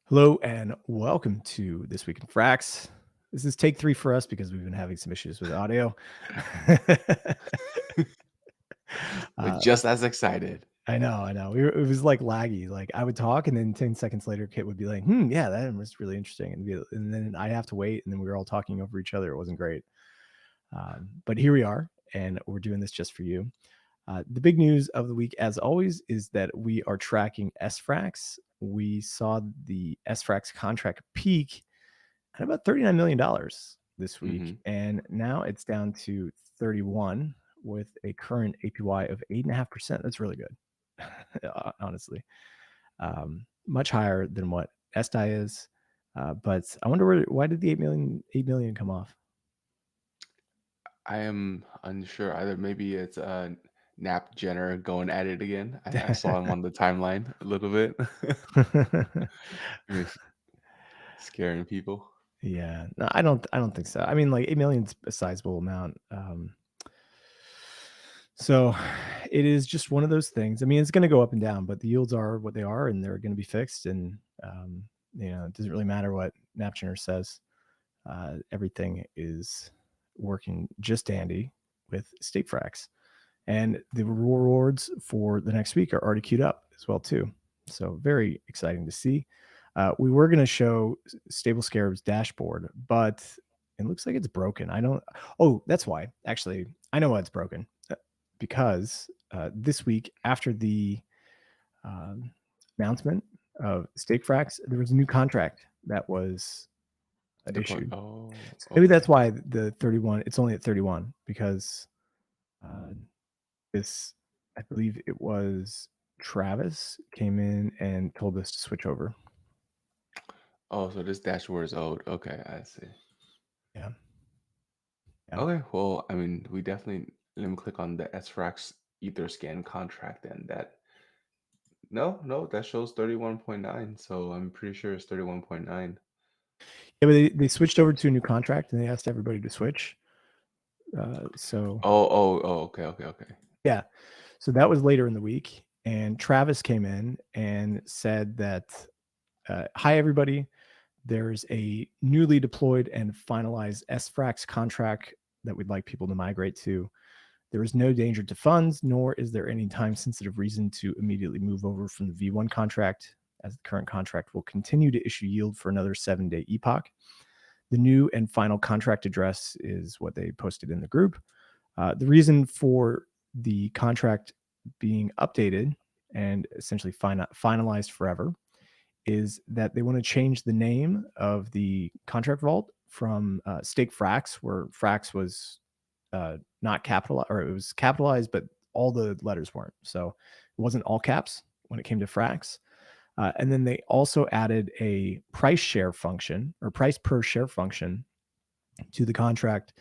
Hello and welcome to This Week in Frax. This is take 3 for us because we've been having some issues with audio. But Uh, just as excited. I know. It was like laggy. Like I would talk, and then 10 seconds later, Kit would be like, yeah, that was really interesting. And then I'd have to wait, and then we were all talking over each other. It wasn't great. But here we are, and we're doing this just for you. The big news of the week, as always, is that we are tracking sFRAX. We saw the sFRAX contract peak at about $39 million this week. Mhm. And now it's down to 31 with a current APY of 8.5%. That's really good, honestly. Much higher than what SDI is. But I wonder why did the 8 million come off? I am unsure either. Maybe it's Nap Jenner going at it again. I saw him on the timeline a little bit. Maybe scaring people. Yeah, no, I don't think so. I mean, like 8 million is a sizable amount. So it is just one of those things. I mean, it's going to go up and down, but the yields are what they are, and they're going to be fixed. And it doesn't really matter what Naptioner says. Everything is working just dandy with sFRAX, and the rewards for the next week are already queued up as well too. So very exciting to see. We were going to show Stable Scarab's dashboard, but it looks like it's broken. I don't. Oh, that's why. Actually, I know why it's broken. Because this week, after the announcement of sFRAX, there was a new contract that was Deploy. issued. Oh, So maybe that's okay. why the 31. It's only at 31 because uh, this, I believe it was Travis came in and told us to switch over. Oh, so this dashboard is old. Okay, I see. Yeah. Yeah. Okay, well, I mean, we definitely let me click on the sFRAX Etherscan contract and that no, that shows 31.9. So I'm pretty sure it's 31.9. Yeah, but they switched over to a new contract and they asked everybody to switch. So Oh, okay. yeah, so that was later in the week, and Travis came in and said that, "Hi everybody, there's a newly deployed and finalized sFRAX contract that we'd like people to migrate to. There is no danger to funds, nor is there any time-sensitive reason to immediately move over from the V1 contract, as the current contract will continue to issue yield for another 7-day epoch. The new and final contract address is what they posted in the group. The reason for the contract being updated and essentially finalized forever is that they want to change the name of the contract vault from sFRAX, where Frax was not capitalized, or it was capitalized, but all the letters weren't. So it wasn't all caps when it came to Frax. And then they also added a price share function or price per share function to the contract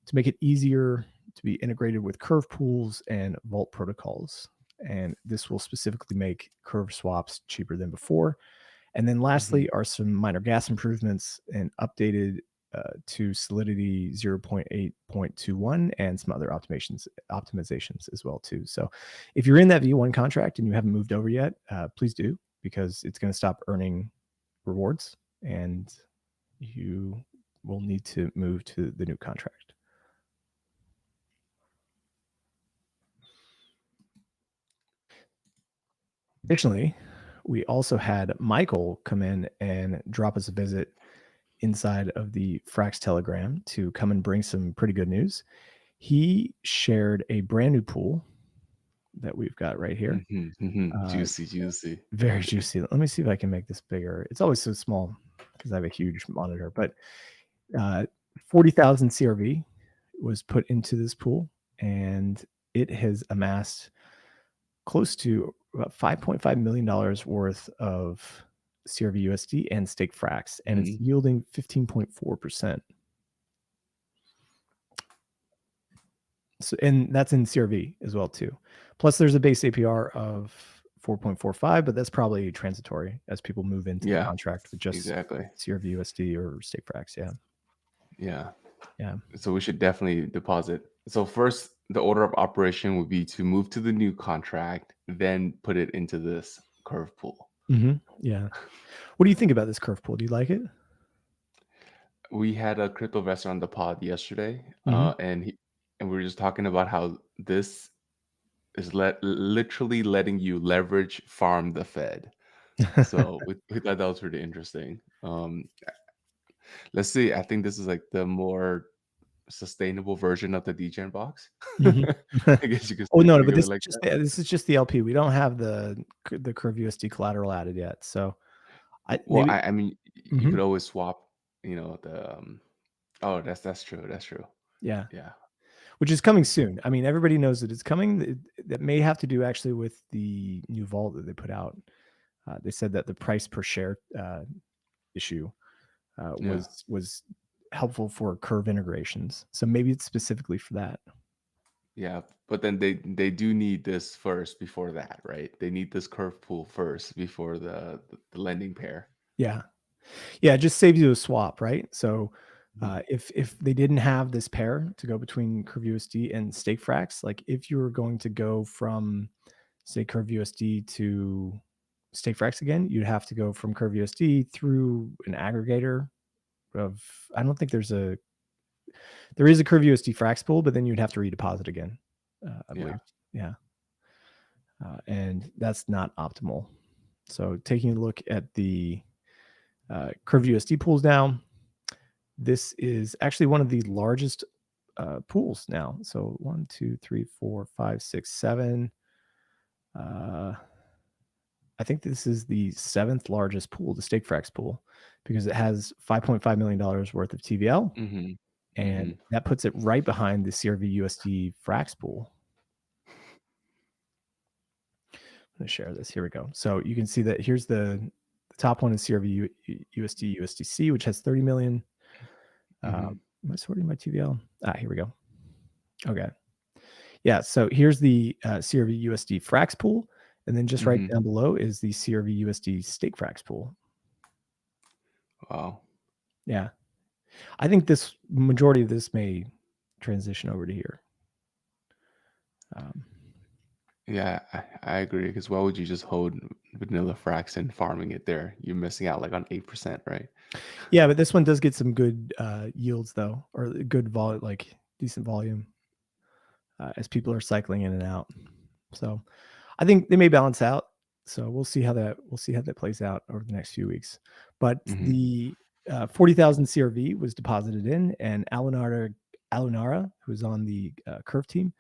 to make it easier to be integrated with curve pools and vault protocols. And this will specifically make curve swaps cheaper than before. And then lastly are some minor gas improvements and updated to Solidity 0.8.21 and some other optimizations as well too. So if you're in that V1 contract and you haven't moved over yet, please do, because it's going to stop earning rewards and you will need to move to the new contract. Additionally, we also had Michael come in and drop us a visit inside of the Frax Telegram to come and bring some pretty good news. He shared a brand new pool that we've got right here. Uh, Juicy. very juicy. Let me see if I can make this bigger. It's always so small because I have a huge monitor, but uh, 40,000 CRV was put into this pool, and it has amassed close to about $5.5 million worth of crvUSD and sFRAX, and it's Mhm. yielding 15.4%. So, and that's in CRV as well too. Plus, there's a base APR of 4.45, but that's probably transitory as people move into the Yeah, contract with just exactly. crvUSD or sFRAX. Yeah, Yeah. yeah. So we should definitely deposit. So first, the order of operation would be to move to the new contract, then put it into this curve pool. Yeah. What do you think about this curve pool? Do you like it? We had a crypto investor on the pod yesterday, Mhm. and we were just talking about how this is literally letting you leverage farm the Fed. So we thought that was pretty interesting. Let's see. I think this is like the more sustainable version of the degen box. Mhm. I guess you could Oh, no, think but of it like that. this is just the LP. We don't have the crvUSD collateral added yet. So I Well, maybe I mean, you Mhm. could always swap. The oh, that's true. That's true. Yeah. Yeah, Which is coming soon. I mean, everybody knows that it's coming. That may have to do actually with the new vault that they put out. They said that the price per share issue yeah. was helpful for curve integrations. So maybe it's specifically for that. Yeah, but then they do need this first before that, right? They need this curve pool first before the lending pair. Yeah. Yeah, it just saves you a swap, right? So Mhm. if they didn't have this pair to go between crvUSD and sFRAX, like if you were going to go from say crvUSD to sFRAX again, you'd have to go from crvUSD through an aggregator of I don't think there is a crvUSD Frax pool, but then you'd have to redeposit again, I Yeah. believe. Yeah, and that's not optimal. So taking a look at the crvUSD pools now, this is actually one of the largest pools now. So 1, 2, 3, 4, 5, 6, 7. I think this is the 7th largest pool, the sFRAX pool, because it has $5.5 million worth of TVL, Mhm. and Mhm. that puts it right behind the crvUSD Frax pool. I'm going to share this. Here we go. So you can see that here's the top one is crvUSD USDC, which has 30 million. Mhm. Am I sorting my TVL? Here we go. Okay. Yeah. So here's the crvUSD Frax pool. And then just right Mhm. down below is the crvUSD sFRAX pool. Wow. Yeah. I think this majority of this may transition over to here. Um, Yeah, I agree. Because why would you just hold vanilla frax and farming it there? You're missing out like on 8%, right? yeah, but this one does get some good yields though, or good volume, like decent volume as people are cycling in and out. So I think they may balance out. So we'll see how that plays out over the next few weeks. But Mhm. the 40,000 CRV was deposited in, and Alunara, who's on the Curve team,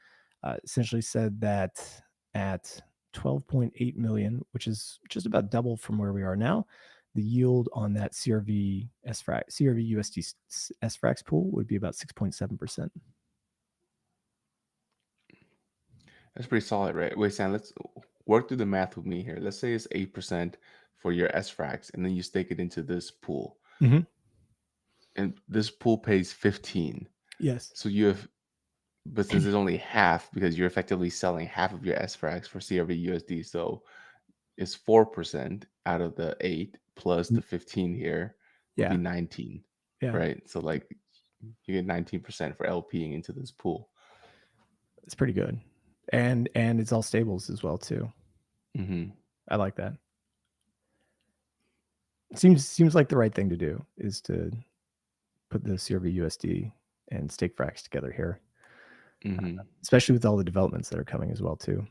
essentially said that at 12.8 million, which is just about double from where we are now, the yield on that CRV USD sFRAX pool would be about 6.7%. That's pretty solid, right? Wait, Sam, let's work through the math with me here. Let's say it's 8% for your sFRAX, and then you stake it into this pool. Mm-hmm. And this pool pays 15. Yes. So you have, but since it's only half, because you're effectively selling half of your sFRAX for crvUSD, so it's 4% out of the 8 plus Mm, the 15 here would be yeah. 19, Yeah. right? So like you get 19% for LPing into this pool. It's pretty good. And it's all stables as well too. Hmm. I like that. Seems like the right thing to do is to put the crvUSD and sFRAX together here, Hmm. especially with all the developments that are coming as well too.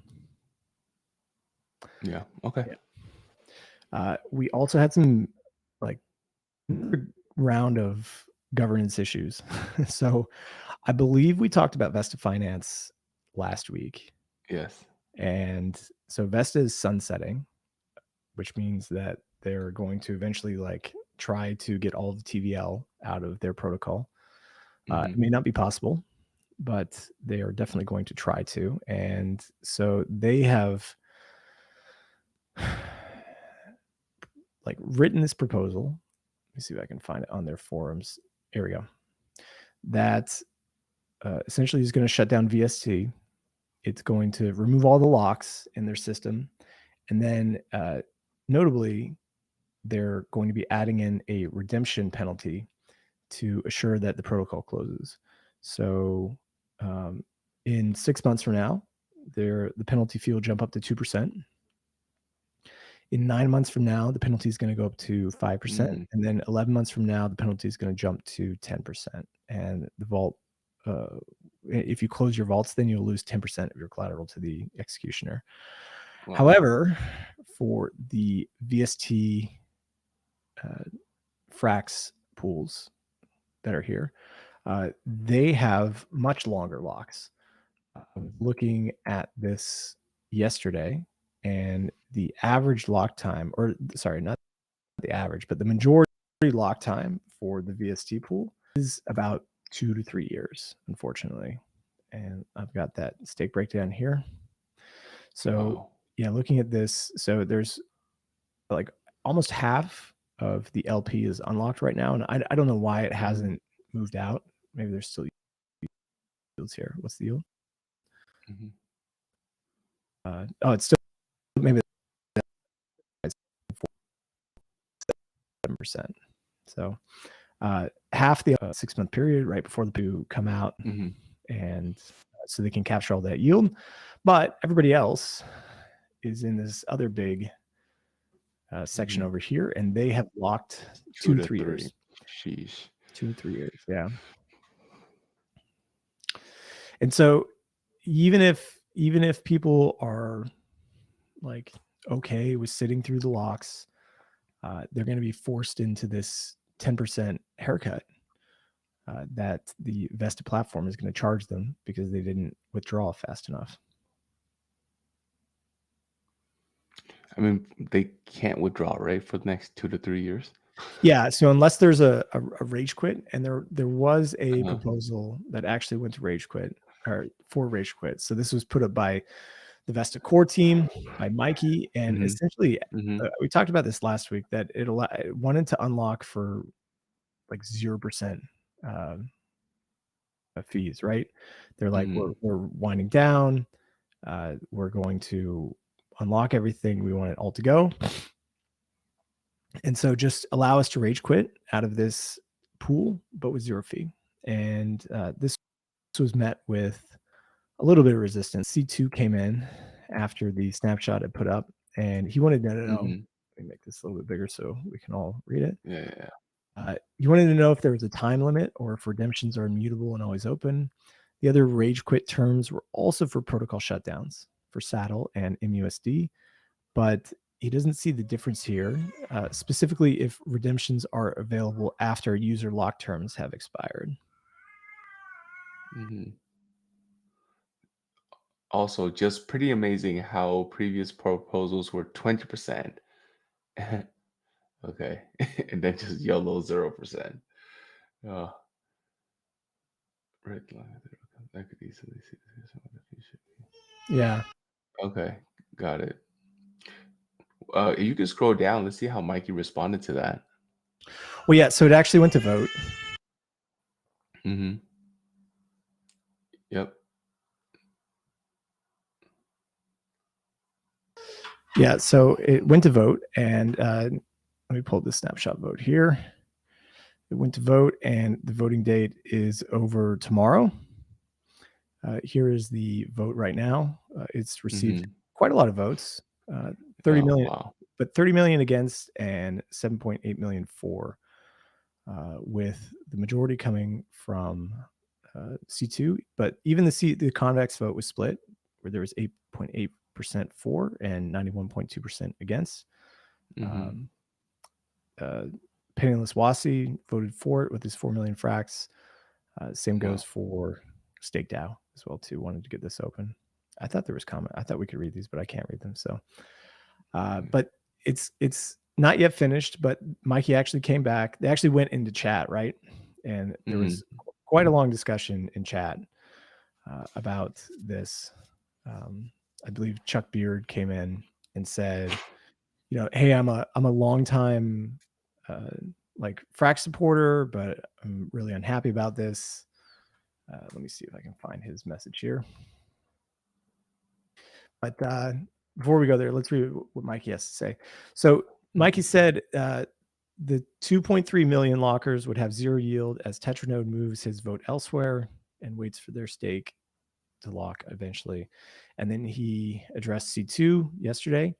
Yeah. Okay. Yeah. We also had some like round of governance issues. So I believe we talked about Vesta Finance last week, Yes. and so Vesta is sunsetting, which means that they're going to eventually like try to get all of the TVL out of their protocol. It Hmm. may not be possible, but they are definitely going to try to. And so they have like written this proposal. Let me see if I can find it on their forums. Here we go. That essentially is going to shut down VST. It's going to remove all the locks in their system. And then notably, they're going to be adding in a redemption penalty to assure that the protocol closes. So in 6 months from now, the penalty fee will jump up to 2%. In 9 months from now, the penalty is going to go up to 5%, and then 11 months from now, the penalty is going to jump to 10%. And the vault, if you close your vaults, then you'll lose 10% of your collateral to the executioner. Wow. However, for the VST-FRAX pools that are here, they have much longer locks. I was looking at this yesterday, and the average lock time, or sorry, not the average, but the majority lock time for the VST pool is about 2 to 3 years, unfortunately. And I've got that stake breakdown here. So Wow. yeah, looking at this, so there's like almost half of the LP is unlocked right now, and I don't know why it hasn't moved out. Maybe there's still yields here. What's the yield? Oh, it's still maybe 7%. So half the 6-month period right before the poo come out, and so they can capture all that yield. But everybody else is in this other big section over here, and they have locked 2 to 3 years. Sheesh. 2 to 3 years, yeah. And so even if people are like okay with sitting through the locks, they're going to be forced into this 10% haircut that the vested platform is going to charge them because they didn't withdraw fast enough. I mean, they can't withdraw, right, for the next 2 to 3 years? Yeah, so unless there's a rage quit, and there was a proposal that actually went to rage quit, or for rage quit. So this was put up by the Vesta core team, by Mikey, and essentially we talked about this last week, that it wanted to unlock for like 0% fees, right? They're like, we're winding down, we're going to unlock everything, we want it all to go. And so just allow us to rage quit out of this pool, but with 0 fee. And this was met with a little bit of resistance. C2 came in after the snapshot had put up, and he wanted to know, let me make this a little bit bigger so we can all read it. Yeah. You wanted to know if there was a time limit or if redemptions are immutable and always open. The other rage quit terms were also for protocol shutdowns for Saddle and MUSD, but he doesn't see the difference here, specifically if redemptions are available after user lock terms have expired. Also, just pretty amazing how previous proposals were 20%. Okay. And then just YOLO 0%. Red line. I could easily see this. Yeah. Okay. Got it. You can scroll down. Let's see how Mikey responded to that. Well, yeah. So it actually went to vote. Yep. Yeah. So it went to vote, and let me pull this snapshot vote here. It went to vote, and the voting date is over tomorrow. Here is the vote right now. It's received quite a lot of votes, 30 million, wow. but 30 million against and 7.8 million for, with the majority coming from C2. But even the convex vote was split, where there was 8.8% for and 91.2% against. Penniless Wasi voted for it with his 4 million FRAX. Same goes for Stake DAO as well too. Wanted to get this open. I thought there was comment. I thought we could read these, but I can't read them. So, but it's not yet finished. But Mikey actually came back. They actually went into chat, right? And there was quite a long discussion in chat about this. I believe Chuck Beard came in and said, hey, I'm a long time like FRAX supporter, but I'm really unhappy about this. Let me see if I can find his message here. But before we go there, let's read what Mikey has to say. So Mikey said the 2.3 million lockers would have 0 yield as Tetranode moves his vote elsewhere and waits for their stake to lock eventually. And then he addressed C2 yesterday.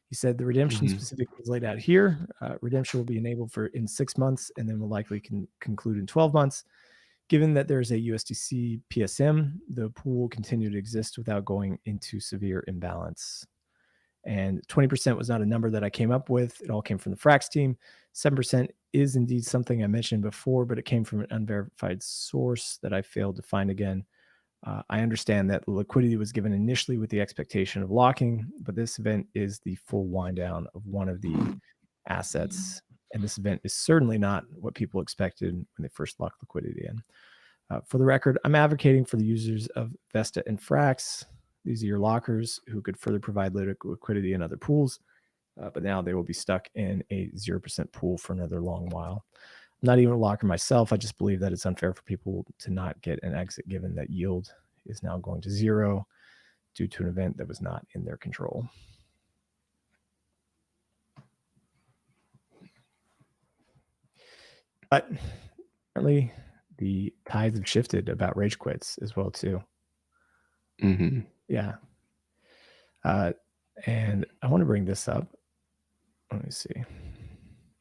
He said the redemption Hmm. specific is laid out here. Redemption will be enabled in 6 months and then will likely conclude in 12 months. Given that there's a USDC PSM, the pool will continue to exist without going into severe imbalance. And 20% was not a number that I came up with. It all came from the Frax team. 7% is indeed something I mentioned before, but it came from an unverified source that I failed to find again. I understand that liquidity was given initially with the expectation of locking, but this event is the full wind down of one of the assets. And this event is certainly not what people expected when they first locked liquidity in. For the record, I'm advocating for the users of Vesta and Frax. These are your lockers who could further provide liquidity in other pools, but now they will be stuck in a 0% pool for another long while. I'm not even a locker myself. I just believe that it's unfair for people to not get an exit given that yield is now going to zero due to an event that was not in their control. But apparently the tides have shifted about rage quits as well too. Hmm. Yeah. And I want to bring this up. Let me see.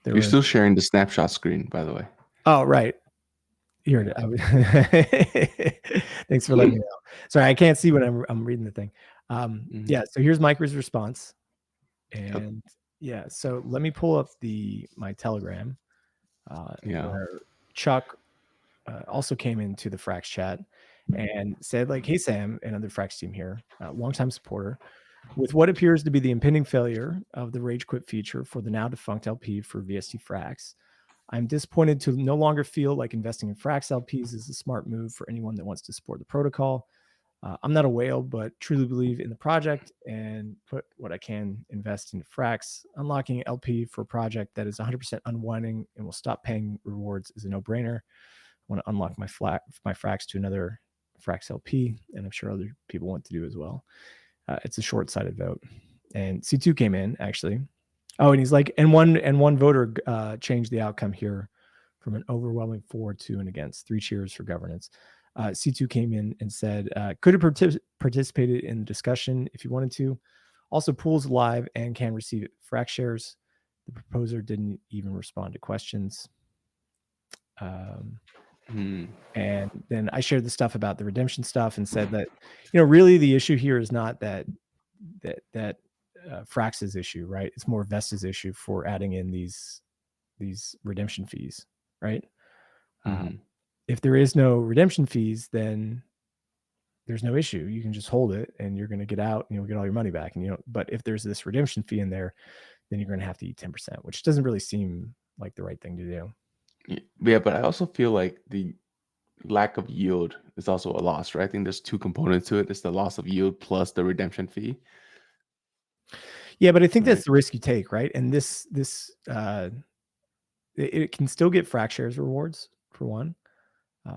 You're still sharing the snapshot screen, by the way. Oh, right. Here it is. Thanks for letting me know. Sorry, I can't see when I'm reading the thing. Yeah, so here's Micro's response. And yeah, so let me pull up my Telegram where Chuck also came into the Frax chat and said, like, hey, Sam, another Frax team here, longtime supporter. With what appears to be the impending failure of the Rage Quit feature for the now defunct LP for VST-FRAX, I'm disappointed to no longer feel like investing in Frax LPs is a smart move for anyone that wants to support the protocol. I'm not a whale, but truly believe in the project and put what I can invest into Frax. Unlocking LP for a project that is 100% unwinding and will stop paying rewards is a no-brainer. I want to unlock my Frax to another Frax LP, and I'm sure other people want to do as well. It's a short-sighted vote. And C2 came in actually. Oh, and he's like, and one voter changed the outcome here from an overwhelming 4 to and against. 3 cheers for governance. C2 came in and said, could have participated in the discussion if you wanted to. Also, pools live and can receive Frax shares. The proposer didn't even respond to questions. And then I shared the stuff about the redemption stuff and said that, really the issue here is not that Frax's issue, right? It's more Vesta's issue for adding in these redemption fees, right? If there is no redemption fees, then there's no issue. You can just hold it and you're going to get out and you'll get all your money back. And but if there's this redemption fee in there, then you're going to have to eat 10%, which doesn't really seem like the right thing to do. Yeah, but I also feel like the lack of yield is also a loss, right? I think there's 2 components to it. It's the loss of yield plus the redemption fee. Yeah, but I think that's the risk you take, right? And this it can still get Frax shares rewards for one.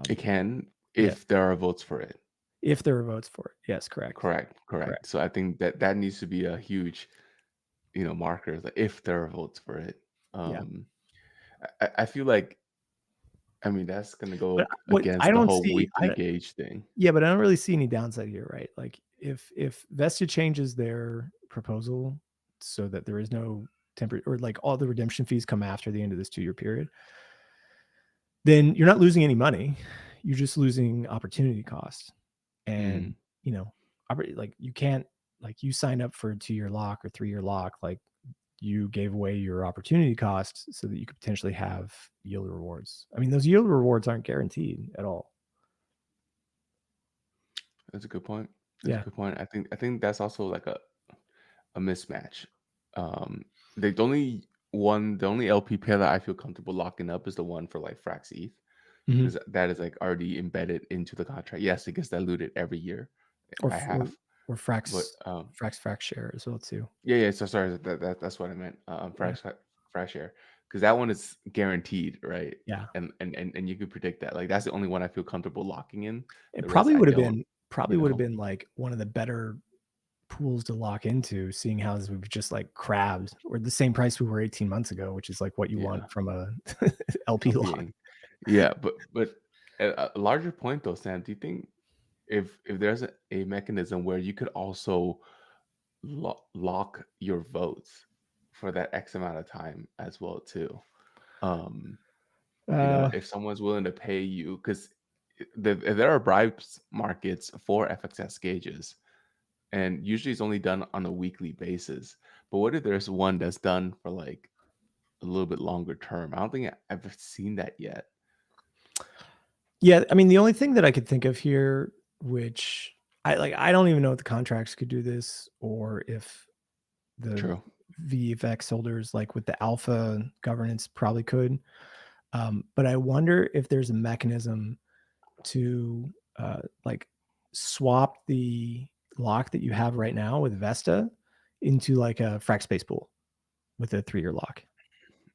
It can if there are votes for it. If there are votes for it, yes, correct. So I think that needs to be a huge, marker. Like if there are votes for it. I feel like, I mean, that's gonna go against the whole weekly gauge thing. Yeah, but I don't really see any downside here, right? Like if Vesta changes their proposal so that there is no temporary, or like all the redemption fees come after the end of this 2-year period, then you're not losing any money. You're just losing opportunity costs. And like you can't, like you signed up for a 2-year lock or 3-year lock, like you gave away your opportunity costs so that you could potentially have yield rewards. I mean, those yield rewards aren't guaranteed at all. That's a good point. That's a good point. I think that's also like a mismatch. The only LP pair that I feel comfortable locking up is the one for like sfrxETH, because that is like already embedded into the contract. Yes, it gets diluted every year by half. Or Frax share as well too. Yeah. So sorry, that's what I meant. Frax share, because that one is guaranteed, right? Yeah. And you could predict that. Like that's the only one I feel comfortable locking in. It probably would have been like one of the better pools to lock into, seeing how we've just like crabbed, or the same price we were 18 months ago, which is like what you want from a LP lock. Yeah, but a larger point though, Sam, do you think if there's a mechanism where you could also lock your votes for that X amount of time as well too. Um, Uh, if someone's willing to pay you, because if there are bribes markets for FXS gauges, and usually it's only done on a weekly basis. But what if there's one that's done for like a little bit longer term? I don't think I've seen that yet. yeah, I mean, the only thing that I could think of here, which I don't even know if the contracts could do this or if the True. VFX holders, like with the alpha governance, probably could. But I wonder if there's a mechanism to like swap the lock that you have right now with Vesta into like a frac space pool with a 3-year lock.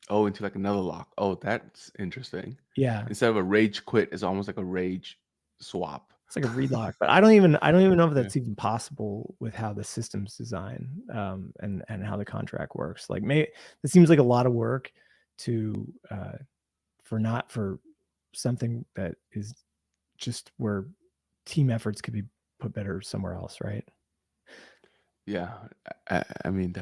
Oh, into like another lock. Oh, that's interesting. Yeah. Instead of a rage quit, it's almost like a rage swap. It's like a read lock, but I don't even know if Yeah. that's even possible with how the system's designed, and how the contract works. Like, it seems like a lot of work to for something that is just where team efforts could be put better somewhere else, right? Yeah. I mean,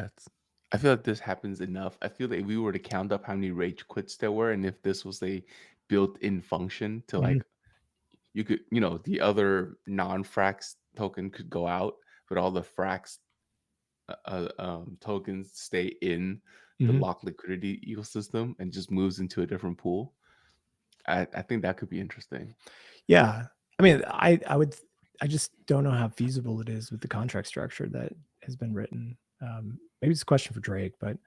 I feel like this happens enough. I feel like if we were to count up how many rage quits there were, and if this was a built-in function to Mhm, like, you could, the other non-Frax token could go out, but all the Frax tokens stay in the mhm. lock liquidity ecosystem and just moves into a different pool. I think that could be interesting. Yeah. I mean, I just don't know how feasible it is with the contract structure that has been written. Maybe it's a question for Drake, but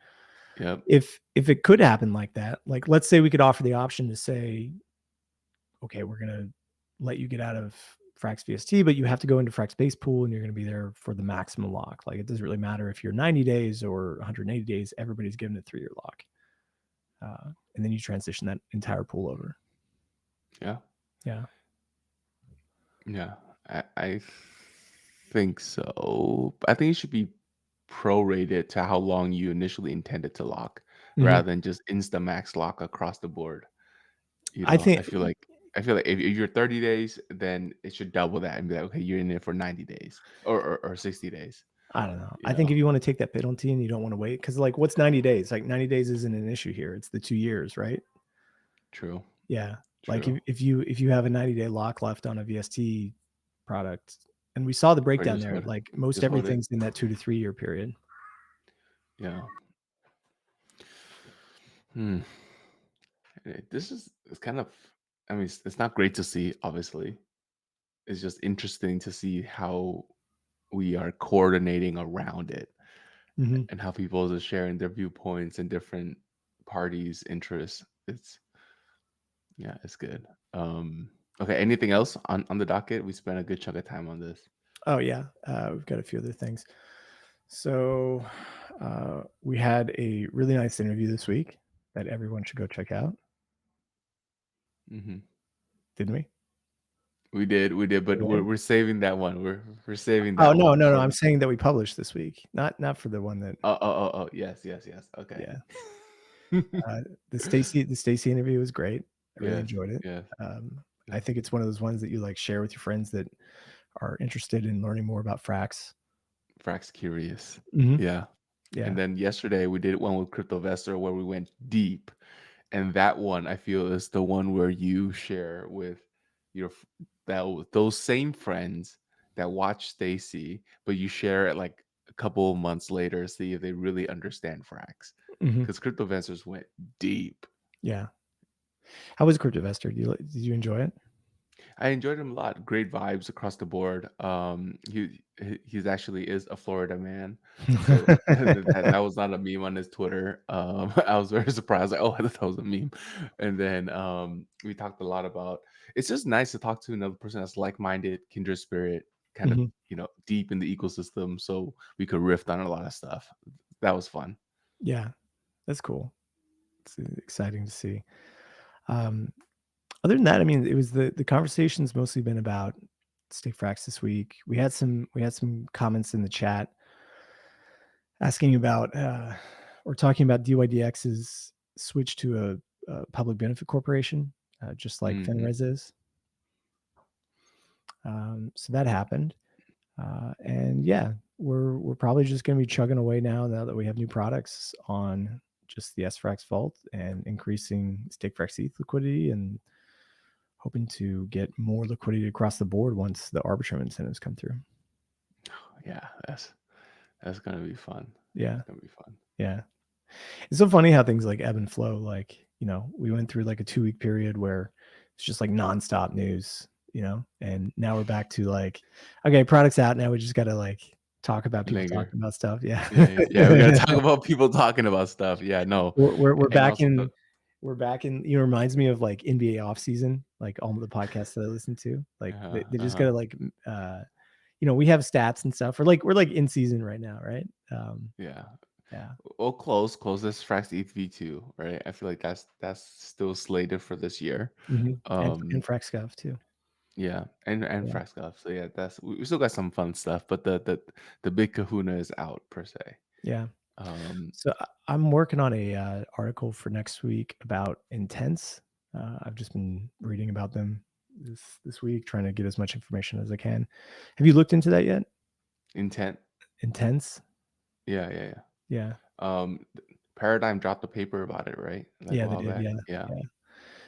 Yep. if it could happen like that, like let's say we could offer the option to say, okay, we're gonna let you get out of Frax VST, but you have to go into Frax base pool and you're gonna be there for the maximum lock. Like it doesn't really matter if you're 90 days or 180 days, everybody's given a 3-year lock. And then you transition that entire pool over. Yeah. Yeah. Yeah. I think so. I think it should be prorated to how long you initially intended to lock Mhm. rather than just insta max lock across the board. I I think feel like if you're 30 days, then it should double that and be like, okay, you're in there for 90 days or 60 days. I don't know. You I think know, if you want to take that penalty and you don't want to wait, because like what's 90 days? Like 90 days isn't an issue here. It's the 2 years, right? true, Yeah. Like true. if you have a 90-day lock left on a VST product, and we saw the Or breakdown there, like most just hold it. everything's in that 2 to 3 year period. Yeah. Hmm. This is it's kind of. I mean, it's not great to see. Obviously, it's just interesting to see how we are coordinating around it Mhm. and how people are sharing their viewpoints and different parties' interests. Yeah, it's good. Okay, anything else on the docket? We spent a good chunk of time on this. Oh yeah. We've got a few other things. So we had a really nice interview this week that everyone should go check out, Hmm. didn't we? We did, but Yeah. we're saving that one. We're saving Oh that no, one no, no. for. I'm saying that we published this week, not for the one that. Oh, yes, yes, yes. Okay. Yeah. Uh, the Stacy interview was great. I really Yes, enjoyed it. yes, I yes. think it's one of those ones that you like share with your friends that are interested in learning more about Frax. Frax curious. Mhm. Yeah. And Yeah. then yesterday we did one with CryptoVestor where we went deep. And that one I feel is the one where you share with your those same friends that watch Stacy, but you share it like a couple of months later, see if they really understand Frax. Mhm. Because CryptoVestors went deep. Yeah. How was CryptoVestor? Did you enjoy it? I enjoyed him a lot. Great vibes across the board. He's actually is a Florida man, so that was not a meme on his Twitter. I was very surprised. Like, oh, I thought that was a meme. And then we talked a lot about. It's just nice to talk to another person that's like-minded, kindred spirit, kind of Mhm. deep in the ecosystem, so we could riff on a lot of stuff. That was fun. Yeah. That's cool. It's exciting to see. Um, Other than that, I mean, it was the conversation's mostly been about sFRAX this week. We had some comments in the chat asking about or talking about DYDX's switch to a public benefit corporation, just like Hmm. FinRez is. So that happened. And yeah, we're probably just going to be chugging away now that we have new products on just the sFRAX vault and increasing sfrxETH liquidity and hoping to get more liquidity across the board once the Arbitrum incentives come through. Yeah, that's gonna be fun. Yeah, It's gonna be fun. yeah. It's so funny how things like ebb and flow. Like, we went through like a 2-week period where it's just like nonstop news, and now we're back to like, okay, product's out. Now we just got to like talk about people Linger. talking about stuff. Yeah. Yeah, we gotta talk about people talking about stuff. Yeah, no, we're and back also in, the reminds me of like NBA off season, like all of the podcasts that I listen to. Like they just uh-huh. gotta like, we have stats and stuff. We're like in season right now, right? Yeah. Yeah. Well, close this Frax ETH2, right? I feel like that's still slated for this year. And Um, Frax Scuff too. yeah, and Yeah. Frax stuff. So yeah, that's we still got some fun stuff, but the big Kahuna is out per se. Yeah. Um, So I'm working on a article for next week about intents. I've just been reading about them this week, trying to get as much information as I can. Have you looked into that yet? intent. Intents? Yeah, yeah, yeah. Yeah, Paradigm dropped a paper about it, right? Like a yeah, they while did. back. Yeah, Yeah, yeah.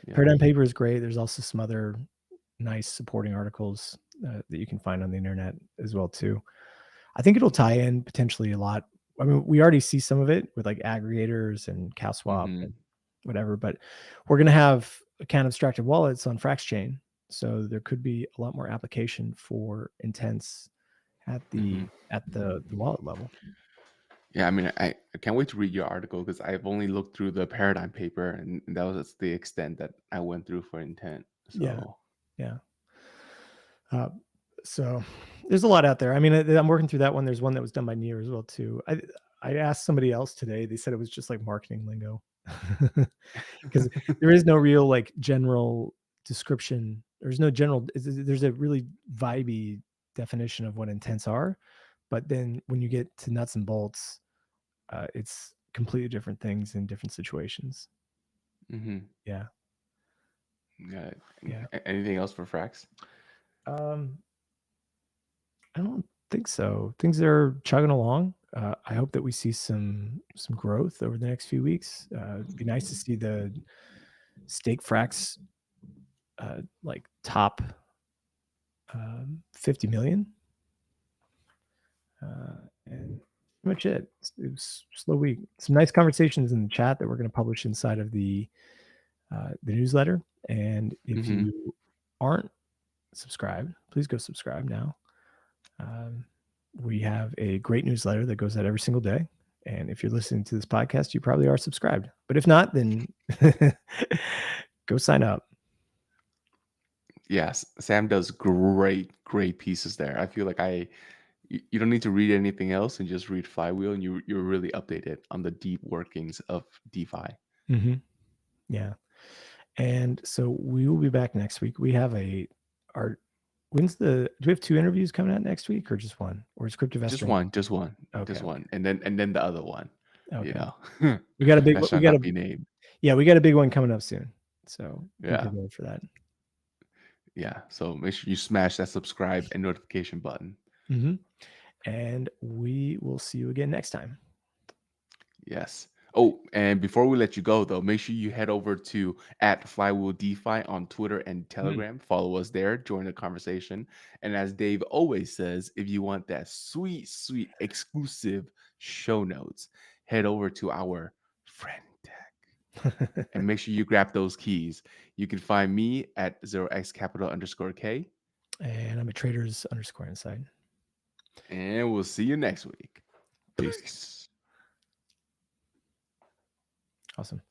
yeah. Paradigm paper is great. There's also some other nice supporting articles that you can find on the internet as well too. I think it'll tie in potentially a lot. I mean, we already see some of it with like aggregators and CowSwap and Mm-hmm. whatever, but we're going to have account abstracted wallets on Frax chain. So there could be a lot more application for intents at Mm-hmm. the wallet level. Yeah, I mean, I can't wait to read your article because I've only looked through the paradigm paper, and that was the extent that I went through for intent. Yeah. So, Yeah. Uh, so there's a lot out there. I mean, I'm working through that one. There's one that was done by Near as well too. I asked somebody else today. They said it was just like marketing lingo because there is no real like general description. There's no general. There's a really vibey definition of what intents are, but then when you get to nuts and bolts, it's completely different things in different situations. hmm Yeah, yeah. yeah. Anything else for Frax? Um, I don't think so. Things are chugging along. I hope that we see some growth over the next few weeks. It'd be nice to see the stake fracs like top 50 million. And pretty much it was a slow week. Some nice conversations in the chat that we're going to publish inside of the newsletter. And if hmm you aren't subscribed, please go subscribe now. We have a great newsletter that goes out every single day. And if you're listening to this podcast, you probably are subscribed. But if not, then go sign up. Yes, Sam does great pieces there. I feel like you don't need to read anything else and just read Flywheel, and you're really updated on the deep workings of DeFi. Mm-hmm. Yeah. And so we will be back next week. We have our do we have 2 interviews coming out next week or just one? Or is Just CryptoVesting? one, just one, Okay. just one, and then the other one. You Okay. know, We got a big that we shall got not a be named. yeah, we got a big one coming up soon. So be Yeah, prepared for that. yeah. So make sure you smash that subscribe and notification button. Mm-hmm. And we will see you again next time. Yes. Oh, and before we let you go, though, make sure you head over to at Flywheel DeFi on Twitter and Mm. Telegram. Follow us there, join the conversation. And as Dave always says, if you want that sweet exclusive show notes, head over to our friend tag and make sure you grab those keys. You can find me at 0xcapital_K. And I'm a traders underscore inside. And we'll see you next week. Peace. Peace. Awesome.